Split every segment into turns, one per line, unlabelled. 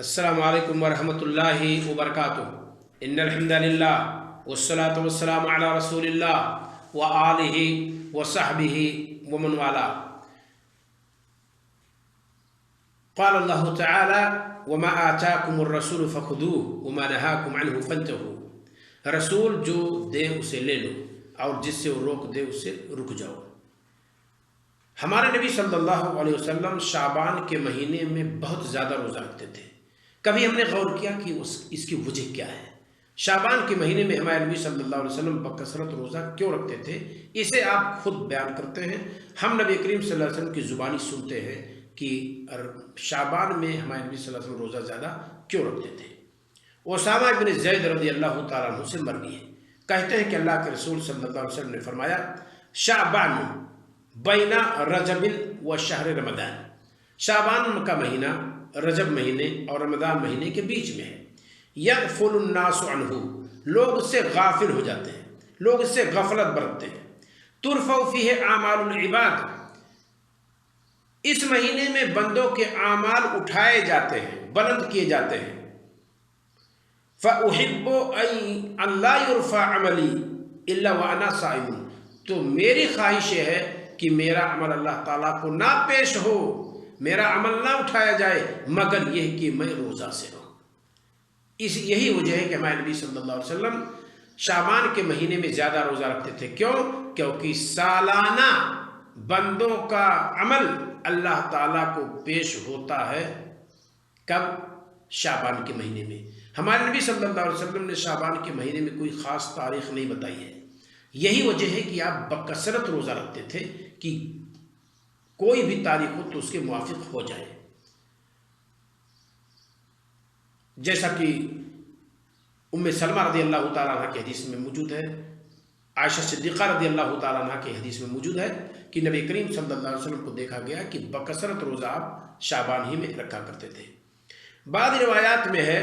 السلام علیکم ورحمۃ اللہ وبرکاتہ۔ ان الحمد للہ والصلاة والسلام علی رسول اللہ وآلہ وصحبہ ومن والاه۔ قال اللہ تعالی وما آتاکم الرسول فخذوه وما نهاکم عنہ فانتہوا۔ رسول جو دے اسے لے لو اور جس سے وہ روک دے اس سے رک جاؤ۔ ہمارے نبی صلی اللہ علیہ وسلم شعبان کے مہینے میں بہت زیادہ روزہ رکھتے تھے۔ کبھی ہم نے غور کیا کہ اس کی وجہ کیا ہے؟ شعبان کے مہینے میں ہمارے نبی صلی اللہ علیہ وسلم بکثرت روزہ کیوں رکھتے تھے؟ اسے آپ خود بیان کرتے ہیں، ہم نبی کریم صلی اللہ علیہ وسلم کی زبانی سنتے ہیں کہ شعبان میں ہمارے نبی صلی اللہ علیہ وسلم روزہ زیادہ کیوں رکھتے تھے۔ اسامہ بن زید رضی اللہ تعالیٰ عنہ سے مروی ہے، کہتے ہیں کہ اللہ کے رسول صلی اللہ علیہ وسلم نے فرمایا شعبان بین رجب و شہر رمضان، شعبان کا مہینہ رجب مہینے اور رمضان مہینے کے بیچ میں ہے۔ یغفل الناس عنہ، لوگ اس سے غافل ہو جاتے ہیں، لوگ اس سے غفلت برتتے ہیں۔ ترفع فیہ اعمال العباد، اس مہینے میں بندوں کے اعمال اٹھائے جاتے ہیں، بلند کیے جاتے ہیں۔ فأحب ان لا يرفع عملی الا وانا صائم، تو میری خواہش یہ ہے کہ میرا عمل اللہ تعالیٰ کو نہ پیش ہو، میرا عمل نہ اٹھایا جائے مگر یہ کہ میں روزہ سے ہوں۔ یہی وجہ ہے کہ ہمارے نبی صلی اللہ علیہ وسلم شعبان کے مہینے میں زیادہ روزہ رکھتے تھے۔ کیوں؟ کیونکہ سالانہ بندوں کا عمل اللہ تعالیٰ کو پیش ہوتا ہے کب؟ شعبان کے مہینے میں۔ ہمارے نبی صلی اللہ علیہ وسلم نے شعبان کے مہینے میں کوئی خاص تاریخ نہیں بتائی ہے۔ یہی وجہ ہے کہ آپ بکثرت روزہ رکھتے تھے کہ کوئی بھی تاریخ ہو تو اس کے موافق ہو جائے، جیسا کہ ام سلمہ رضی اللہ تعالیٰ عنہ کی حدیث میں موجود ہے، عائشہ صدیقہ رضی اللہ تعالیٰ عنہ کی حدیث میں موجود ہے کہ نبی کریم صلی اللہ علیہ وسلم کو دیکھا گیا کہ بکثرت روزہ آپ شعبان ہی میں رکھا کرتے تھے۔ بعض روایات میں ہے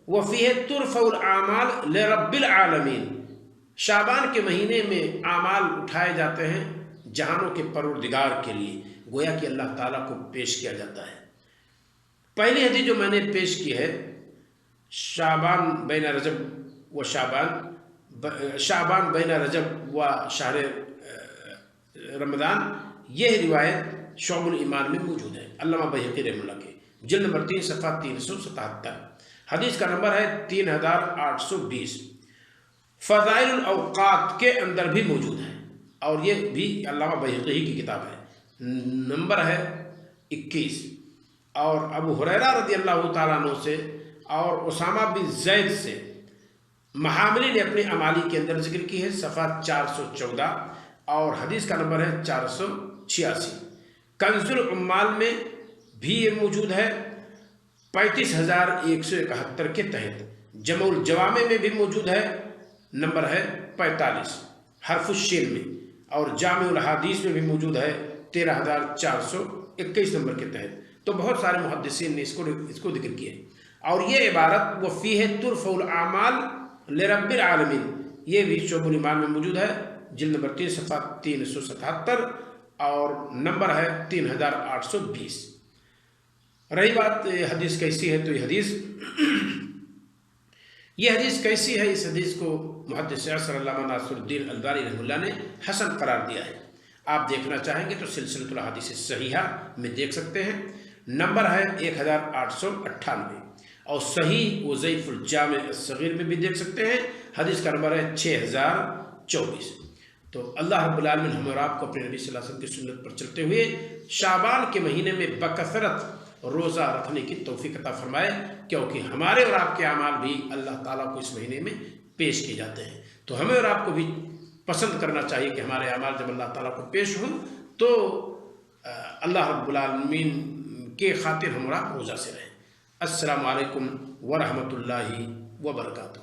وَفِيهِ تُرْفَعُ الْأَعْمَالُ لِرَبِّ الْعَالَمِينَ، شعبان کے مہینے میں اعمال اٹھائے جاتے ہیں جہانوں کے پروردگار کے لیے، گویا کہ اللہ تعالیٰ کو پیش کیا جاتا ہے۔ پہلی حدیث جو میں نے پیش کی ہے شعبان بین رجب و شعبان بین رجب و شہر رمضان، یہ روایت شعب الایمان میں موجود ہے، علامہ بہقی رحمہ اللہ کے جلد نمبر 3 صفحہ 377، حدیث کا نمبر ہے 3820۔ فضائل الاوقات کے اندر بھی موجود ہے اور یہ بھی علامہ بہقی کی کتاب ہے، نمبر ہے 21۔ اور ابو ہریرہ رضی اللہ تعالیٰ عنہ سے اور اسامہ بن زید سے محاملی نے اپنی امالی کے اندر ذکر کی ہے، صفحہ 414، اور حدیث کا نمبر ہے 486۔ کنز العمال میں بھی یہ موجود ہے 35171 کے تحت۔ جمع الجوامع میں بھی موجود ہے، نمبر ہے 45 حرف الشین میں، اور جامع الحدیث میں بھی موجود ہے 13421 نمبر کے تحت۔ تو بہت سارے محدثین نے اس کو ذکر کیا ہے۔ اور یہ عبارت وَفِيهِ تُرْفَعُ الْأَعْمَالُ لِرَبِّ الْعَالَمِينَ، یہ بھی شعب الایمان میں موجود ہے، جلد نمبر 3 صفحہ 377 اور نمبر ہے 3820۔ رہی بات حدیث کیسی ہے، تو یہ حدیث کیسی ہے؟ اس حدیث کو محدث عصر علامہ ناصر الدین البانی رحمہ اللہ نے حسن قرار دیا ہے۔ آپ دیکھنا چاہیں گے تو سلسلۃ الاحادیث الصحیحہ میں دیکھ سکتے ہیں، نمبر ہے 1898، اور صحیح وضعیف الجامع الصغیر میں بھی دیکھ سکتے ہیں، حدیث کا نمبر ہے 6024۔ تو اللہ رب العالمین ہم اور آپ کو اپنے نبی صلی اللہ علیہ وسلم کی سنت پر چلتے ہوئے شعبان کے مہینے میں بکثرت روزہ رکھنے کی توفیق عطا فرمائے، کیونکہ ہمارے اور آپ کے اعمال بھی اللہ تعالیٰ کو اس مہینے میں پیش کیے جاتے ہیں۔ تو ہمیں اور آپ کو بھی پسند کرنا چاہیے کہ ہمارے اعمال جب اللہ تعالیٰ کو پیش ہوں تو اللہ رب العالمین کے خاطر ہم اور آپ روزہ سے رہیں۔ السلام علیکم ورحمۃ اللہ وبرکاتہ۔